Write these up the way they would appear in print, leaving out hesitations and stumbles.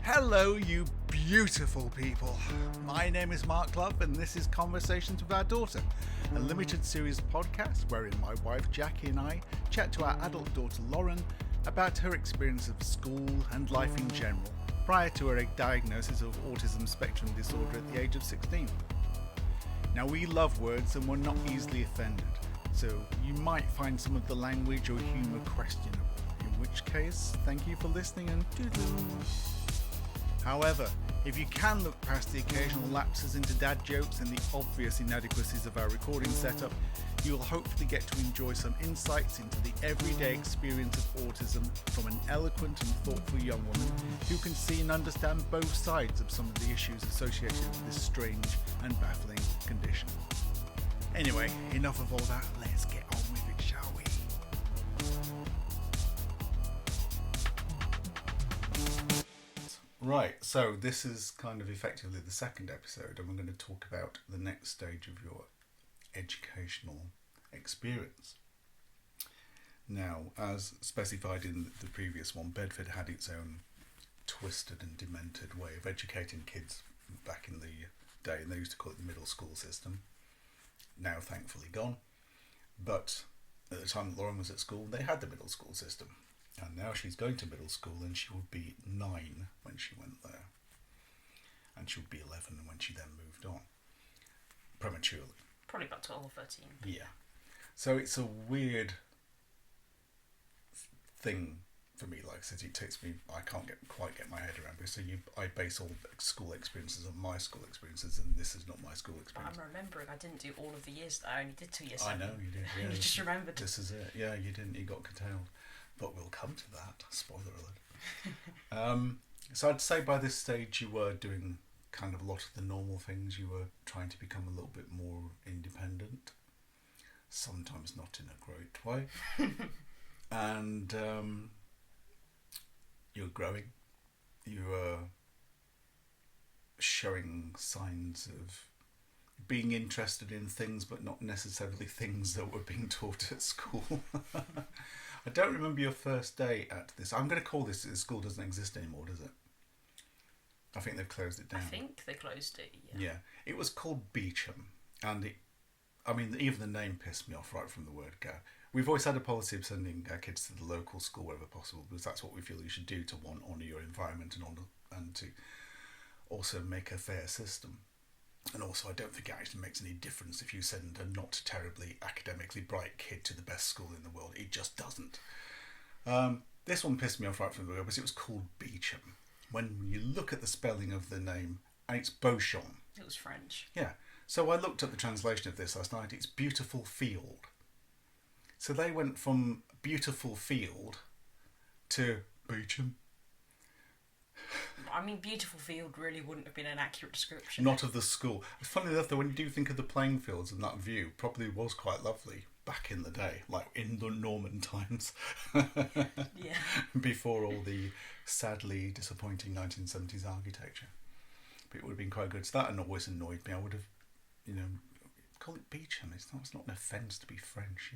Hello, you beautiful people. My name is Mark Love, and this is Conversations with Our Daughter, a limited series podcast wherein my wife Jackie and I chat to our adult daughter Lauren about her experience of school and life in general, prior to her diagnosis of Autism Spectrum Disorder at the age of 16. Now, we love words and we're not easily offended, so you might find some of the language or humour questionable, in which case, thank you for listening and toodaloo. However, if you can look past the occasional lapses into dad jokes and the obvious inadequacies of our recording setup, you'll hopefully get to enjoy some insights into the everyday experience of autism from an eloquent and thoughtful young woman who can see and understand both sides of some of the issues associated with this strange and baffling condition. Anyway, enough of all that, let's get on with it, shall we? Right, so this is kind of effectively the second episode, and we're going to talk about the next stage of your educational experience. Now, as specified in the previous one, Bedford had its own twisted and demented way of educating kids back in the day, and they used to call it the middle school system. Now, thankfully gone. But at the time that Lauren was at school, they had the middle school system. And now she's going to middle school, and she would be 9 when she went there. And she would be 11 when she then moved on. Prematurely. Probably about 12 or 13. Yeah. So it's a weird thing for me. Like I said, it takes me, I can't quite get my head around it. So I base all school experiences on my school experiences, and this is not my school experience. But I'm remembering I didn't do all of the years. I only did 2 years. I know you did. Yeah, you just remembered. This is it. Yeah, you didn't. You got curtailed. But we'll come to that. Spoiler alert. So I'd say by this stage you were doing kind of a lot of the normal things. You were trying to become a little bit more independent. Sometimes not in a great way. And you're growing. You were showing signs of being interested in things, but not necessarily things that were being taught at school. I don't remember your first day at this. I'm going to call this, school doesn't exist anymore, does it? I think they've closed it down. I think they closed it, Yeah. It was called Beecham, and even the name pissed me off right from the word go. We've always had a policy of sending our kids to the local school wherever possible, because that's what we feel you should do to honour your environment and to also make a fair system. And also, I don't think it actually makes any difference if you send a not terribly academically bright kid to the best school in the world. It just doesn't. This one pissed me off right from the beginning because it was called Beecham. When you look at the spelling of the name, and it's Beauchamp. It was French. Yeah. So I looked at the translation of this last night. It's beautiful field. So they went from beautiful field to Beecham. I mean, beautiful field really wouldn't have been an accurate description. Not of the school. Funny enough, though, when you do think of the playing fields and that view, probably was quite lovely back in the day, like in the Norman times. Yeah. Before all the sadly disappointing 1970s architecture. But it would have been quite good. So that always annoyed me. I would have, call it Beecham. It's not an offence to be French,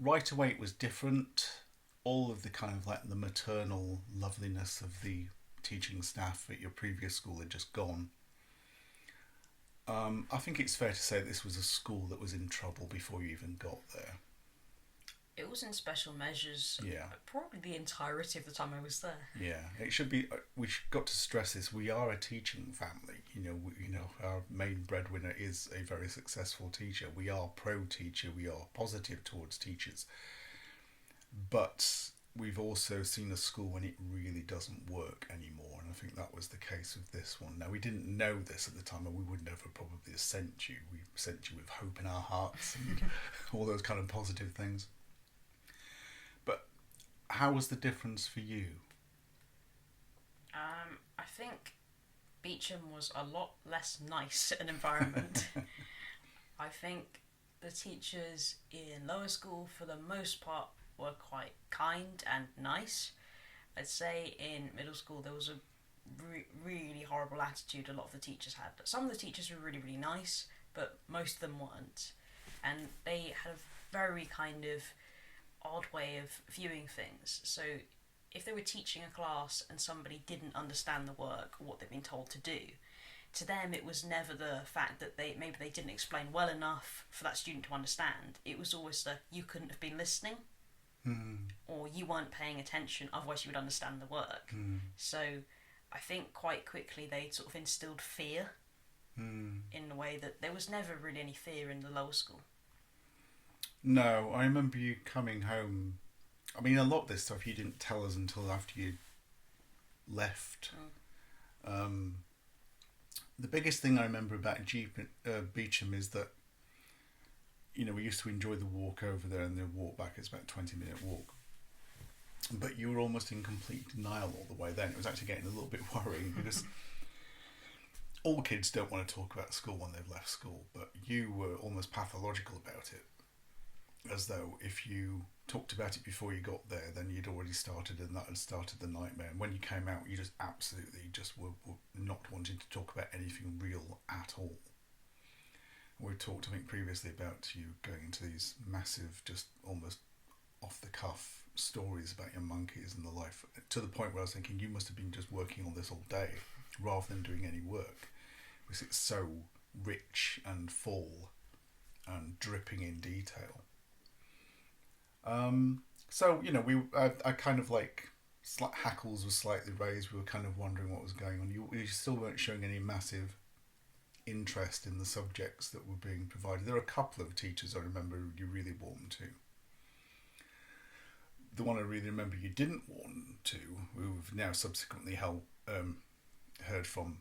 Right away it was different. All of the kind of like the maternal loveliness of the teaching staff at your previous school had just gone. I think it's fair to say this was a school that was in trouble before you even got there. It was in special measures. Yeah. Probably the entirety of the time I was there. Yeah, it should be. We got to stress this. We are a teaching family. Our main breadwinner is a very successful teacher. We are pro-teacher. We are positive towards teachers. But we've also seen a school when it really doesn't work anymore, and I think that was the case with this one. Now, we didn't know this at the time, and we would never probably have sent you. We sent you with hope in our hearts and all those kind of positive things. But how was the difference for you? I think Beecham was a lot less nice an environment. I think the teachers in lower school, for the most part, were quite kind and nice. I'd say in middle school there was a really horrible attitude a lot of the teachers had. Some of the teachers were really, really nice, but most of them weren't. And they had a very kind of odd way of viewing things. So if they were teaching a class and somebody didn't understand the work or what they've been told to do, to them it was never the fact that maybe they didn't explain well enough for that student to understand. It was always you couldn't have been listening, or you weren't paying attention, otherwise you would understand the work. So I think quite quickly they sort of instilled fear in a way that there was never really any fear in the lower school. No, I remember you coming home. I mean, a lot of this stuff you didn't tell us until after you left. The biggest thing I remember about Beecham is that, you know, we used to enjoy the walk over there, and the walk back is about a 20-minute walk. But you were almost in complete denial all the way then. It was actually getting a little bit worrying because all kids don't want to talk about school when they've left school, but you were almost pathological about it. As though if you talked about it before you got there, then you'd already started, and that had started the nightmare. And when you came out, you just absolutely just were not wanting to talk about anything real at all. We talked, I think, previously about you going into these massive, just almost off-the-cuff stories about your monkeys and the life, to the point where I was thinking you must have been just working on this all day rather than doing any work, because it's so rich and full and dripping in detail. So, you know, I kind of like, hackles were slightly raised. We were kind of wondering what was going on. You still weren't showing any massive interest in the subjects that were being provided. There are a couple of teachers I remember you really warmed to. The one I really remember you didn't warm to, we've now subsequently heard from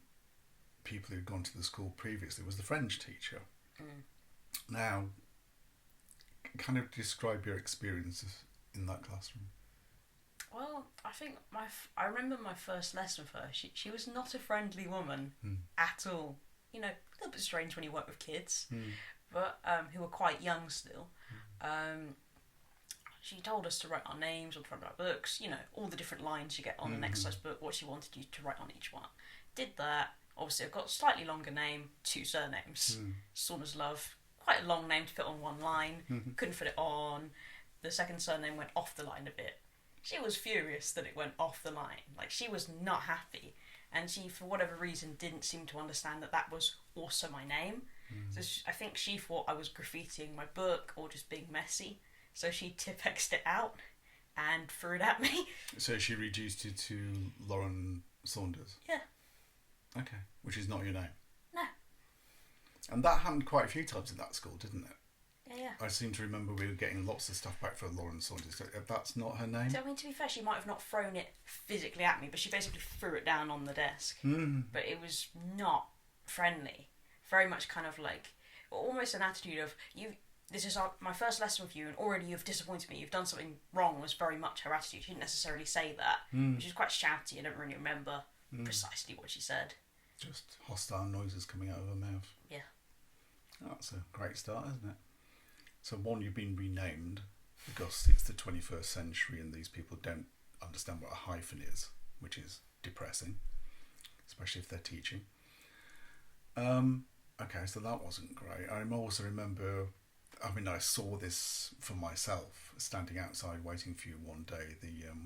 people who'd gone to the school previously, was the French teacher. Now, kind of describe your experiences in that classroom. Well, I think I remember my first lesson with her. She was not a friendly woman at all. You know, a little bit strange when you work with kids, but who were quite young still. She told us to write our names on the front of our books, you know, all the different lines you get on an exercise book, what she wanted you to write on each one. Did that. Obviously, I've got a slightly longer name, 2 surnames. Saunders Love, quite a long name to fit on one line. Couldn't fit it on. The second surname went off the line a bit. She was furious that it went off the line. Like, she was not happy. And she, for whatever reason, didn't seem to understand that that was also my name. So I think she thought I was graffitiing my book or just being messy. So she Tipp-Ex'd it out and threw it at me. So she reduced you to Lauren Saunders? Yeah. Okay. Which is not your name? No. And that happened quite a few times in that school, didn't it? Yeah. I seem to remember we were getting lots of stuff back for Lauren Saunders. That's not her name? So, I mean, to be fair, she might have not thrown it physically at me, but she basically threw it down on the desk. But it was not friendly. Very much kind of like, almost an attitude of, this is my first lesson with you, and already you've disappointed me. You've done something wrong. Was very much her attitude. She didn't necessarily say that. She was quite shouty. I don't really remember precisely what she said. Just hostile noises coming out of her mouth. Yeah. That's a great start, isn't it? So one, you've been renamed because it's the 21st century and these people don't understand what a hyphen is, which is depressing, especially if they're teaching. Okay, so that wasn't great. I also remember, I mean, I saw this for myself, standing outside waiting for you one day.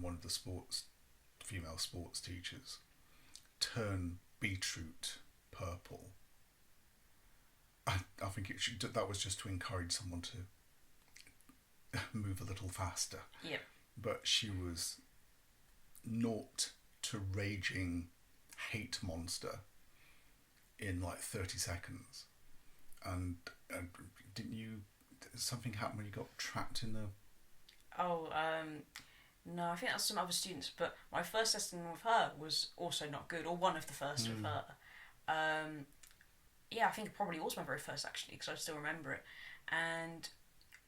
One of the female sports teachers turn beetroot purple. I think that was just to encourage someone to move a little faster. Yep. But she was naught to raging hate monster in like 30 seconds. And didn't you... Something happened when you got trapped in the... Oh, no, I think that's some other students. But my first lesson with her was also not good, or one of the first with her. Yeah, I think it probably was my very first, actually, because I still remember it. And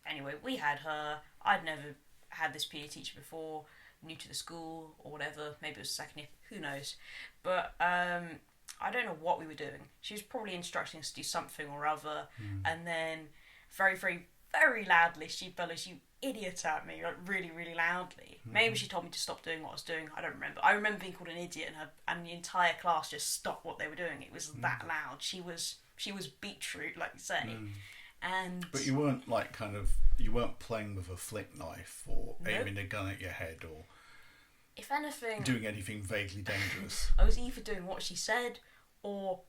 anyway, we had her. I'd never had this PE teacher before, new to the school or whatever. Maybe it was second year, who knows. But I don't know what we were doing. She was probably instructing us to do something or other. And then very, very, very loudly, she bellows, "You idiot," at me, like really, really loudly. Maybe she told me to stop doing what I was doing. I don't remember. I remember being called an idiot, and the entire class just stopped what they were doing. It was that loud. She was beetroot, like you say. And but you weren't you weren't playing with a flick knife or aiming a gun at your head or. if anything... Doing anything vaguely dangerous. I was either doing what she said or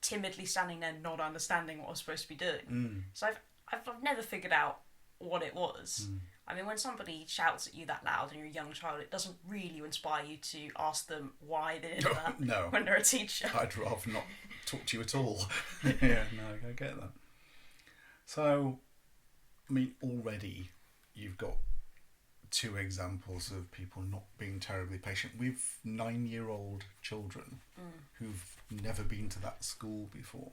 timidly standing there not understanding what I was supposed to be doing. So I've never figured out what it was. I mean, when somebody shouts at you that loud and you're a young child, it doesn't really inspire you to ask them why they did that. No. When they're a teacher. I'd rather not talk to you at all. Yeah, no, I get that. So, I mean, already you've got 2 examples of people not being terribly patient with 9-year-old children who've never been to that school before.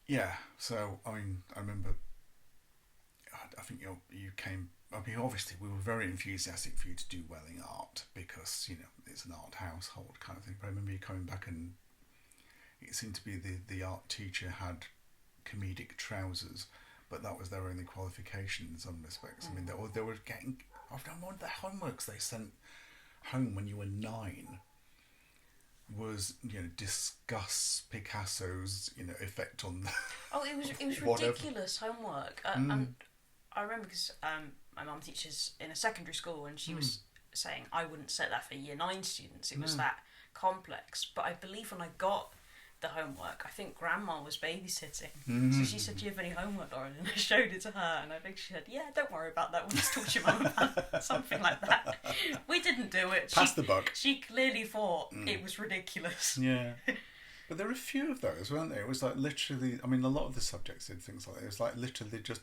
Yeah, so, I mean, I remember, I think you came, I mean, obviously we were very enthusiastic for you to do well in art because, it's an art household kind of thing. But I remember you coming back and it seemed to be the art teacher had comedic trousers, but that was their only qualification in some respects. I mean, they were getting, I've done one of the homeworks they sent home when you were 9 was, discuss Picasso's, effect on the... Oh, it was ridiculous homework. And I remember because my mum teaches in a secondary school and she was saying I wouldn't set that for year 9 students. It was that complex. But I believe when I got the homework, I think Grandma was babysitting. So she said, "Do you have any homework, Lauren?" And I showed it to her and I think she said, "Yeah, don't worry about that. We'll just talk to your mum about it." Something like that. We didn't do it. Pass the buck. She clearly thought it was ridiculous. Yeah. But there were a few of those, weren't there? It was like literally, I mean, a lot of the subjects did things like that. It was like literally just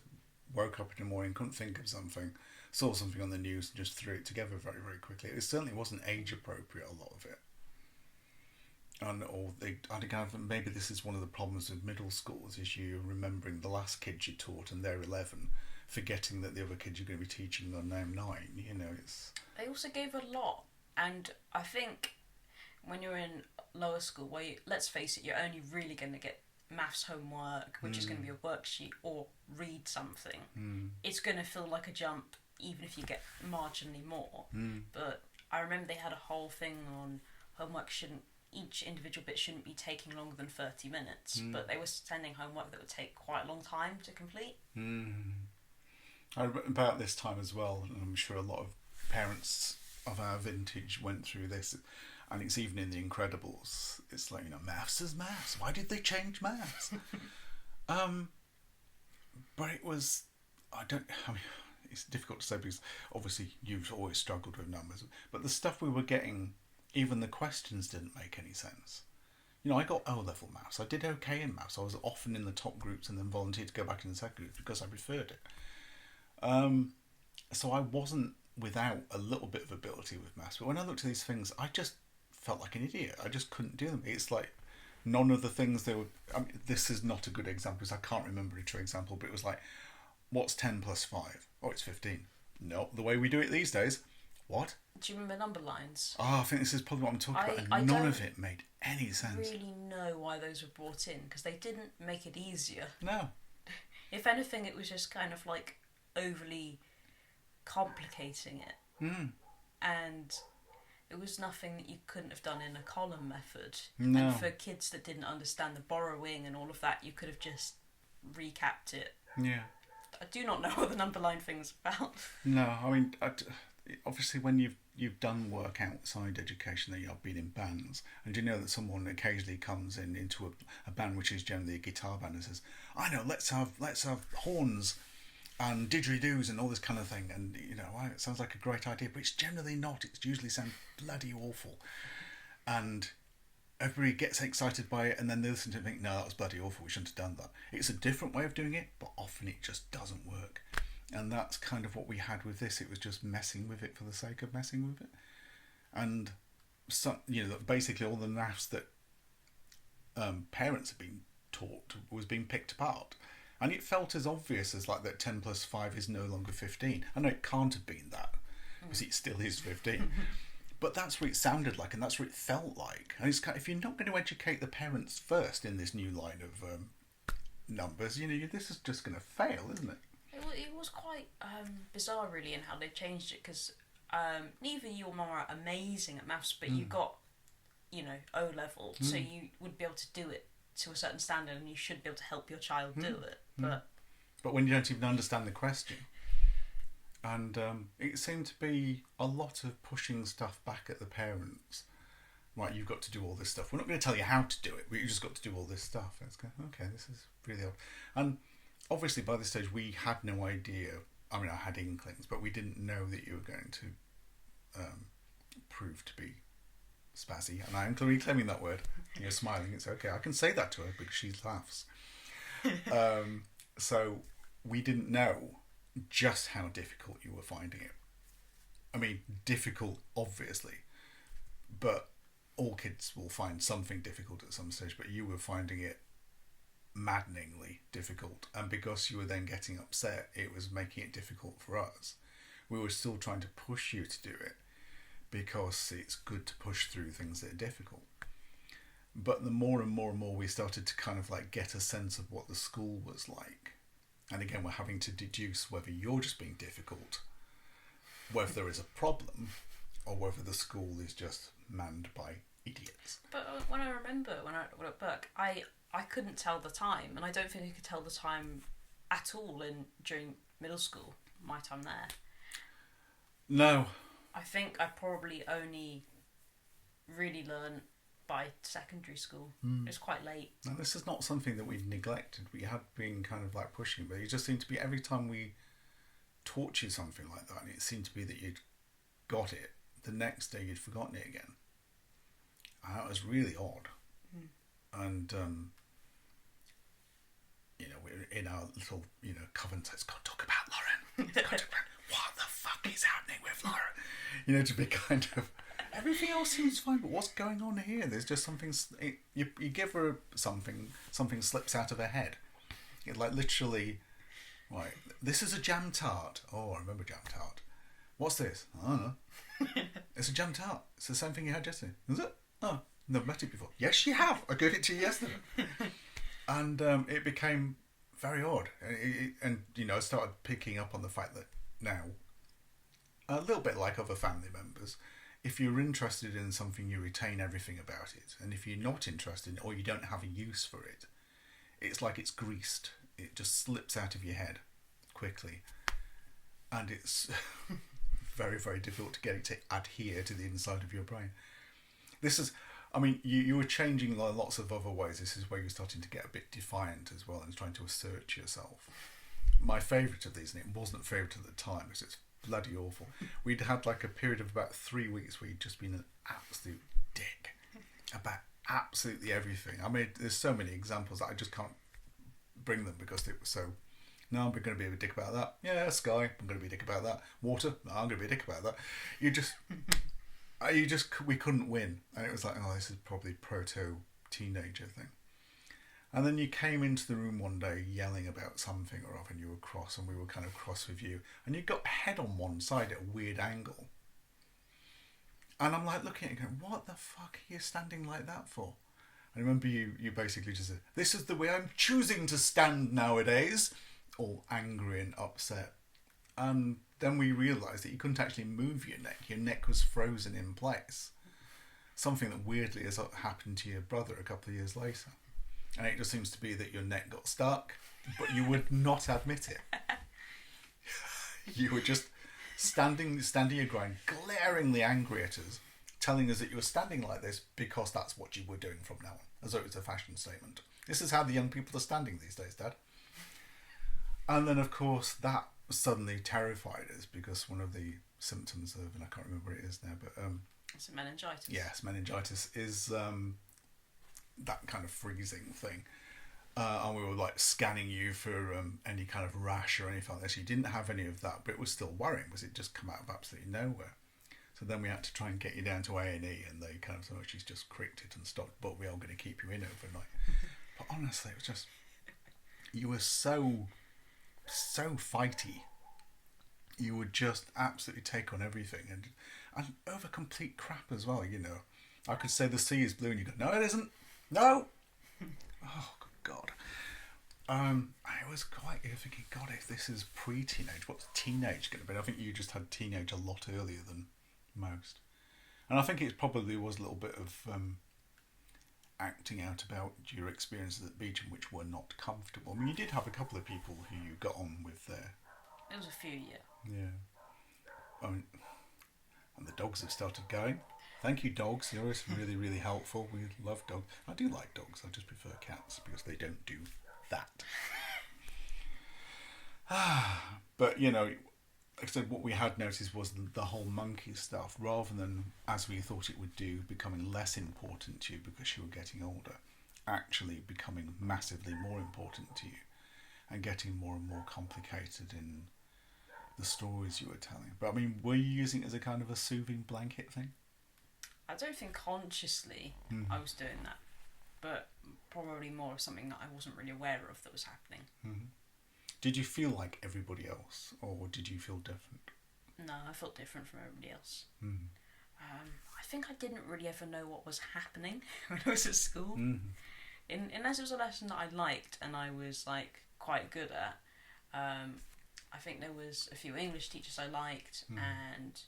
woke up in the morning, couldn't think of something, saw something on the news and just threw it together very, very quickly. It certainly wasn't age appropriate, a lot of it. I think maybe this is one of the problems with middle schools, is you remembering the last kids you taught and they're 11, forgetting that the other kids you're going to be teaching are now 9. It's... They also gave a lot, and I think when you're in lower school, where let's face it, you're only really going to get maths homework, which is going to be a worksheet, or read something. It's going to feel like a jump, even if you get marginally more. But I remember they had a whole thing on homework each individual bit shouldn't be taking longer than 30 minutes, but they were sending homework that would take quite a long time to complete. About this time as well, and I'm sure a lot of parents of our vintage went through this, and it's even in The Incredibles. It's like, maths is maths. Why did they change maths? But it was, it's difficult to say because obviously you've always struggled with numbers, but the stuff we were getting, even the questions didn't make any sense. I got O-level maths. I did okay in maths. I was often in the top groups and then volunteered to go back in the second group because I preferred it. So I wasn't without a little bit of ability with maths. But when I looked at these things, I just felt like an idiot. I just couldn't do them. It's like none of the things they were... I mean, this is not a good example because I can't remember a true example, but it was like, what's 10 plus 5? Oh, it's 15. No, the way we do it these days. What? Do you remember number lines? Oh, I think this is probably what I'm talking about, and none of it made any sense. I really know why those were brought in, because they didn't make it easier. No. If anything, it was just kind of like overly complicating it. And it was nothing that you couldn't have done in a column method. No. And for kids that didn't understand the borrowing and all of that, you could have just recapped it. Yeah. I do not know what the number line thing's about. No, I mean... obviously when you've done work outside education, that you've been in bands, and you know that someone occasionally comes into a band which is generally a guitar band and says, I know, let's have horns and didgeridoos and all this kind of thing, and it sounds like a great idea, but it's generally not. It usually sounds bloody awful, and everybody gets excited by it, and then they listen to it and think, no, that was bloody awful, we shouldn't have done that. It's a different way of doing it, but often it just doesn't work. And that's kind of what we had with this. It was just messing with it for the sake of messing with it. And some, basically all the maths that parents have been taught was being picked apart. And it felt as obvious as like that 10 plus 5 is no longer 15. I know it can't have been that, because it still is 15. But that's what it sounded like, and that's what it felt like. And it's kind of, if you're not going to educate the parents first in this new line of numbers, this is just going to fail, isn't it? It was quite bizarre, really, in how they changed it, because neither you or Mum are amazing at maths, but you got, O-level, so you would be able to do it to a certain standard, and you should be able to help your child do it. But when you don't even understand the question, And it seemed to be a lot of pushing stuff back at the parents. Right, you've got to do all this stuff. We're not going to tell you how to do it, but you just got to do all this stuff. And it's going, okay, this is really odd. And obviously by this stage we had no idea. I mean, I had inklings, but we didn't know that you were going to prove to be spazzy. And I am reclaiming that word. You're smiling. It's okay. I can say that to her because she laughs. So we didn't know just how difficult you were finding it. I mean, difficult, obviously, but all kids will find something difficult at some stage, but you were finding it maddeningly difficult. And because you were then getting upset, it was making it difficult for us. We were still trying to push you to do it because it's good to push through things that are difficult. But the more and more and more we started to kind of like get a sense of what the school was like. And again, we're having to deduce whether you're just being difficult, whether there is a problem, or whether the school is just manned by idiots. But when I remember when I at Burke, I couldn't tell the time, and I don't think I could tell the time at all during middle school, my time there. No. I think I probably only really learned by secondary school. It was quite late. Now, this is not something that we've neglected. We had been kind of like pushing, but it just seemed to be every time we taught you something like that, and it seemed to be that you'd got it, the next day you'd forgotten it again. And that was really odd. And, you know, we're in our little, you know, coven, so it's got to talk about Lauren. It's got to talk about what the fuck is happening with Lauren? You know, to be kind of... Everything else seems fine, but what's going on here? There's just something... You give her something slips out of her head. It like literally... Right, this is a jam tart. Oh, I remember jam tart. What's this? I don't know. It's a jam tart. It's the same thing you had yesterday. Is it? Oh, never met it before. Yes, you have. I gave it to you yesterday. And it became very odd. And, you know, I started picking up on the fact that now, a little bit like other family members, if you're interested in something, you retain everything about it. And if you're not interested or you don't have a use for it, it's like it's greased. It just slips out of your head quickly. And it's very, very difficult to get it to adhere to the inside of your brain. This is, I mean, you were changing lots of other ways. This is where you're starting to get a bit defiant as well and trying to assert yourself. My favourite of these, and it wasn't a favourite at the time because it's bloody awful. We'd had like a period of about 3 weeks where you'd just been an absolute dick about absolutely everything. I mean, there's so many examples that I just can't bring them because it was so... No, I'm going to be a dick about that. Yeah, sky, I'm going to be a dick about that. Water, no, I'm going to be a dick about that. We couldn't win. And it was like, oh, this is probably proto-teenager thing. And then you came into the room one day yelling about something or other, and you were cross, and we were kind of cross with you. And you got a head on one side at a weird angle. And I'm like looking at it going, what the fuck are you standing like that for? I remember you basically just said, this is the way I'm choosing to stand nowadays. All angry and upset. And then we realised that you couldn't actually move your neck. Your neck was frozen in place. Something that weirdly has happened to your brother a couple of years later. And it just seems to be that your neck got stuck, but you would not admit it. You were just standing your ground, glaringly angry at us, telling us that you were standing like this because that's what you were doing from now on, as though it was a fashion statement. This is how the young people are standing these days, Dad. And then, of course, that suddenly terrified us because one of the symptoms of, and I can't remember what it is now, but... it's meningitis. Yes, meningitis is that kind of freezing thing. And we were like scanning you for any kind of rash or anything like this. You didn't have any of that, but it was still worrying because it just come out of absolutely nowhere. So then we had to try and get you down to A&E, and they kind of said, oh, she's just cricked it and stopped, but we are going to keep you in overnight. But honestly, it was just... You were so fighty. You would just absolutely take on everything and over complete crap as well, you know. I could say the sea is blue and you go, no it isn't, no. Oh good God. I was quite thinking, God, if this is pre-teenage, what's teenage going to be? I think you just had teenage a lot earlier than most, and I think it probably was a little bit of acting out about your experiences at Beecham which were not comfortable. I mean, you did have a couple of people who you got on with there. It was a few, yeah. Yeah. and the dogs have started going. Thank you, dogs. You're always really, really helpful. We love dogs. I do like dogs. I just prefer cats because they don't do that. But, you know, like I said, what we had noticed was the whole monkey stuff, rather than, as we thought it would do, becoming less important to you because you were getting older, actually becoming massively more important to you and getting more and more complicated in the stories you were telling. But, I mean, were you using it as a kind of a soothing blanket thing? I don't think consciously I was doing that, but probably more of something that I wasn't really aware of that was happening. Mm-hmm. Did you feel like everybody else, or did you feel different? No, I felt different from everybody else. Mm-hmm. I think I didn't really ever know what was happening when I was at school. Mm-hmm. Unless it was a lesson that I liked and I was like quite good at. I think there was a few English teachers I liked, and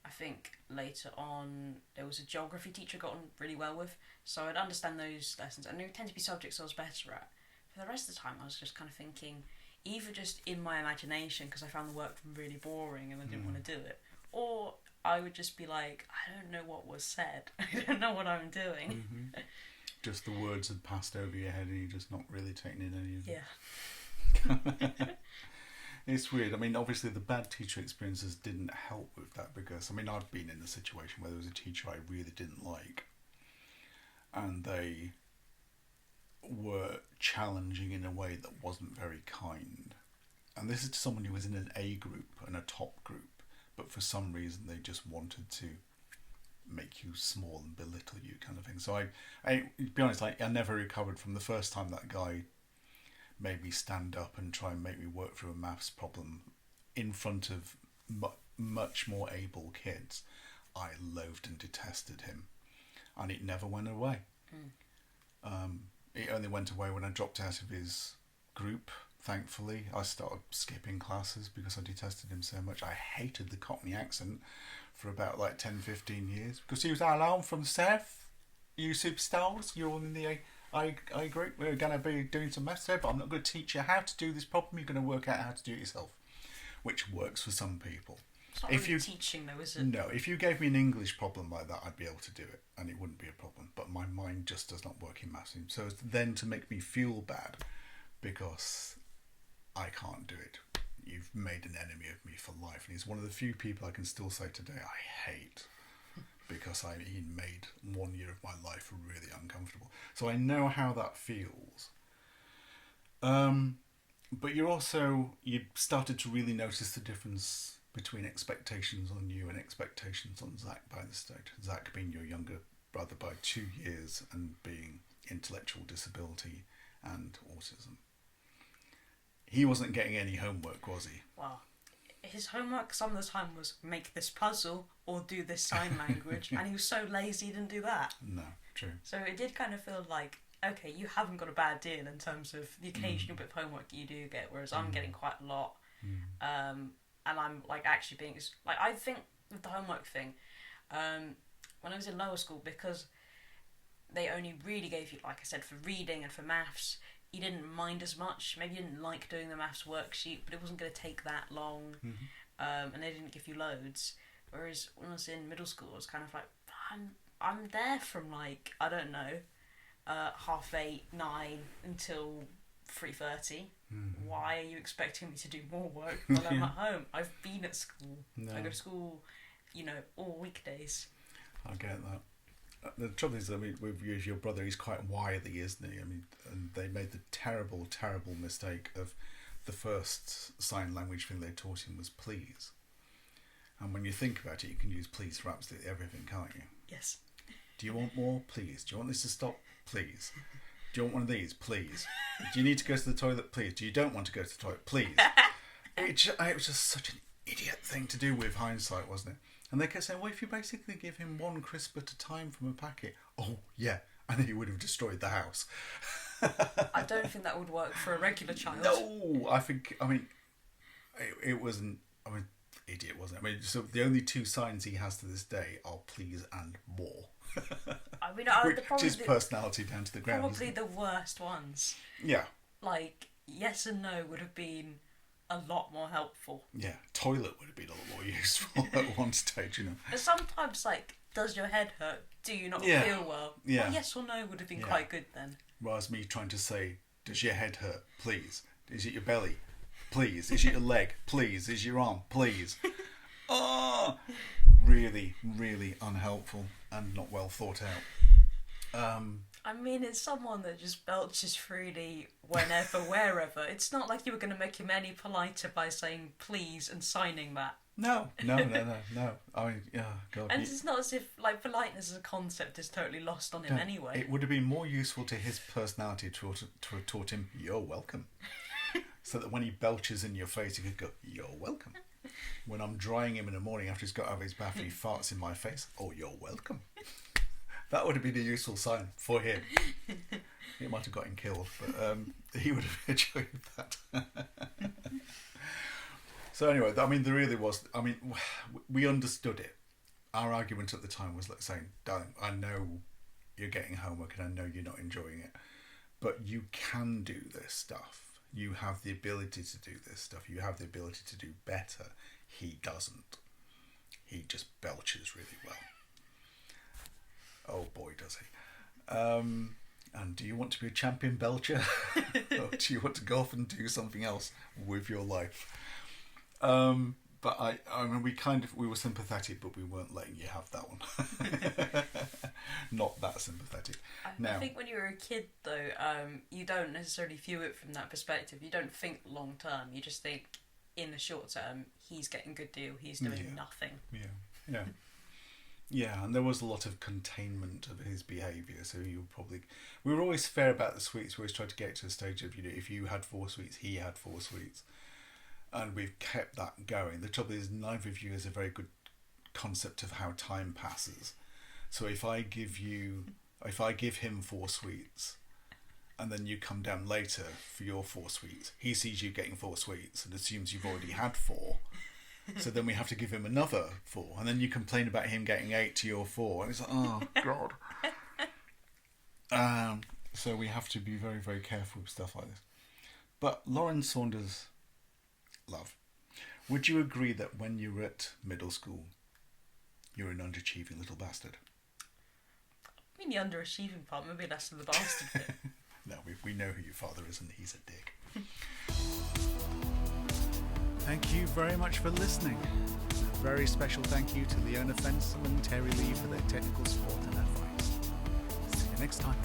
I think later on there was a geography teacher I got on really well with, so I'd understand those lessons, and they tend to be subjects I was better at. For the rest of the time I was just kind of thinking, either just in my imagination because I found the work really boring and I didn't want to do it, or I would just be like, I don't know what was said, I don't know what I'm doing. Mm-hmm. Just the words had passed over your head and you're just not really taking in any of it. Yeah. It's weird. I mean, obviously the bad teacher experiences didn't help with that because, I mean, I've been in a situation where there was a teacher I really didn't like and they were challenging in a way that wasn't very kind. And this is someone who was in an A group and a top group, but for some reason they just wanted to make you small and belittle you kind of thing. So I to be honest, I never recovered from the first time that guy made me stand up and try and make me work through a maths problem in front of much more able kids. I loathed and detested him, and it never went away. It only went away when I dropped out of his group. Thankfully, I started skipping classes because I detested him so much. I hated the Cockney accent for about like 10-15 years because he was, hello, I'm from South, you superstars, you're all in the I group, we're going to be doing some maths there, but I'm not going to teach you how to do this problem, you're going to work out how to do it yourself, which works for some people. It's not really teaching though, is it? No, if you gave me an English problem like that, I'd be able to do it and it wouldn't be a problem, but my mind just does not work in maths. So it's then to make me feel bad because I can't do it. You've made an enemy of me for life, and he's one of the few people I can still say today I hate because he made 1 year of my life really uncomfortable. So I know how that feels. But you started to really notice the difference between expectations on you and expectations on Zach by this stage. Zach being your younger brother by 2 years and being intellectual disability and autism. He wasn't getting any homework, was he? Well, his homework some of the time was make this puzzle or do this sign language, and he was so lazy he didn't do that. No, true. So it did kind of feel like, okay, you haven't got a bad deal in terms of the occasional bit of homework you do get, whereas I'm getting quite a lot. And I'm like actually being like, I think with the homework thing, when I was in lower school, because they only really gave you, like I said, for reading and for maths, you didn't mind as much. Maybe you didn't like doing the maths worksheet, but it wasn't going to take that long, and they didn't give you loads. Whereas when I was in middle school, I was kind of like, I'm there from like, I don't know, 8:30, 9 until 3:30. Why are you expecting me to do more work while I'm at home? I've been at school. No. I go to school, all weekdays. I get that. The trouble is, I mean, with your brother, he's quite wily, isn't he? I mean, and they made the terrible, terrible mistake of the first sign language thing they taught him was please. And when you think about it, you can use please for absolutely everything, can't you? Yes. Do you want more? Please. Do you want this to stop? Please. Do you want one of these? Please. Do you need to go to the toilet? Please. Do you don't want to go to the toilet? Please. It was just such an idiot thing to do with hindsight, wasn't it? And they kept saying, well, if you basically give him one crisp at a time from a packet, oh, yeah, and he would have destroyed the house. I don't think that would work for a regular child. No, it wasn't, idiot, wasn't it? I mean, so the only two signs he has to this day are please and more. I mean, which is personality down to the ground. Probably the worst ones. Yeah. Like, yes and no would have been a lot more helpful. Yeah, toilet would have been a lot more useful at one stage, you know. But sometimes, like, does your head hurt? Do you not Yeah. feel well? Yeah. Well, yes or no would have been Yeah. quite good then. Whereas me trying to say, does your head hurt? Please. Is it your belly? Please. Is it your leg? Please. Is your arm? Please. Oh, really, really unhelpful and not well thought out. I mean, it's someone that just belches freely whenever, wherever. It's not like you were going to make him any politer by saying please and signing that. No. I mean, yeah, God. And it's not as if, like, politeness as a concept is totally lost on him anyway. It would have been more useful to his personality to have taught him, you're welcome. So that when he belches in your face, he could go, you're welcome. When I'm drying him in the morning after he's got out of his bath and he farts in my face, oh, you're welcome. That would have been a useful sign for him. It might have got him killed, but he would have enjoyed that. So anyway, I mean, there really was, I mean, we understood it. Our argument at the time was like saying, darling, I know you're getting homework and I know you're not enjoying it, but you can do this stuff. You have the ability to do this stuff. You have the ability to do better. He doesn't. He just belches really well. Oh boy, does he. And do you want to be a champion belcher? Or do you want to go off and do something else with your life? But I mean, we were sympathetic, but we weren't letting you have that one. Not that sympathetic. I think when you were a kid, though, you don't necessarily view it from that perspective. You don't think long term. You just think in the short term, he's getting a good deal. He's doing nothing. Yeah, and there was a lot of containment of his behaviour. So we were always fair about the sweets. We always tried to get to a stage of, you know, if you had 4 sweets, he had 4 sweets. And we've kept that going. The trouble is, neither of you has a very good concept of how time passes. So if I give him 4 sweets, and then you come down later for your 4 sweets, he sees you getting 4 sweets and assumes you've already had 4. So then we have to give him another 4, and then you complain about him getting 8 to your 4, and it's like, oh God. So we have to be very, very careful with stuff like this. But Lauren Saunders, love, would you agree that when you were at middle school, you're an underachieving little bastard? I mean, the underachieving part, maybe less than the bastard bit. No, we know who your father is, and he's a dick. Thank you very much for listening. A very special thank you to Leona Fensel and Terry Lee for their technical support and advice. See you next time.